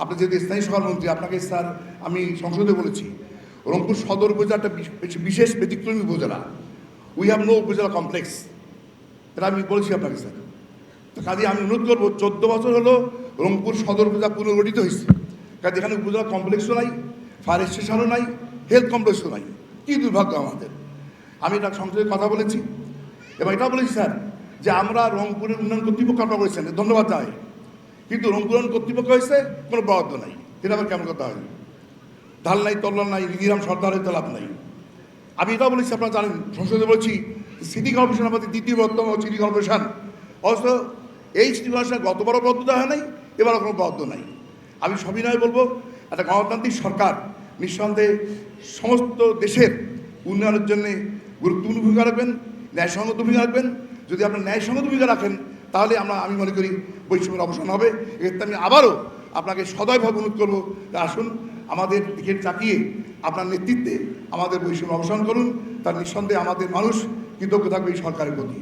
আপনি যেহেতু স্থায়ী সভামন্ত্রী, আপনাকে স্যার আমি সংসদে বলেছি রংপুর সদর উপজেলাটা বিশেষ ব্যতিক্রমী উপজেলা। উই হ্যাভ নো উপজেলা কমপ্লেক্স, এটা আমি বলেছি আপনাকে স্যার। তো কাজে আমি অনুরোধ করবো, 14 বছর হলো রংপুর সদর উপজেলা পুনর্গঠিত হয়েছে, কাজে এখানে উপজেলা কমপ্লেক্সও নাই, ফায়ার স্টেশনও নাই, হেলথ কমপ্লেক্সও নাই। কী দুর্ভাগ্য আমাদের। আমি এটা সংসদে কথা বলেছি এবং এটা বলেছি স্যার যে আমরা রংপুরের উন্নয়ন কর্তৃপক্ষ আপনারা করেছেন, ধন্যবাদ জানাই, কিন্তু রংপুর কর্তৃপক্ষ হয়েছে কোনো বরাদ্দ নাই। এটা আবার কেমন কথা হয়? ঢাল নাই, তল্লাল নাই, নিরাম সর্দারের তো লাভ নাই। আমি এটাও বলেছি, আপনারা জানেন, সংসদে বলছি সিটি কর্পোরেশন আমাদের দ্বিতীয় বৃহত্তম সিটি কর্পোরেশন, অথচ এই সিটি কর্পোরেশন গতবারও বরাদ্দ দেওয়া হয় নাই, এবারও কোনো বরাদ্দ নাই। আমি সবিনয় বলবো, একটা গণতান্ত্রিক সরকার নিঃসন্দেহে সমস্ত দেশের উন্নয়নের জন্যে গুরুত্বপূর্ণ ভূমিকা রাখবেন, ন্যায়সঙ্গত ভূমিকা রাখবেন। যদি আপনার ন্যায়সঙ্গত ভূমিকা রাখেন তাহলে আমি মনে করি বৈষম্যের অবসান হবে। এক্ষেত্রে আমি আবারও আপনাকে সদয়ভাবে অনুরোধ করবো, আসুন আমাদের দিকে তাকিয়ে আপনার নেতৃত্বে আমাদের বৈষম্য অবসান করুন। তার নিঃসন্দেহে আমাদের মানুষ কৃতজ্ঞ থাকবে এই সরকারের প্রতি।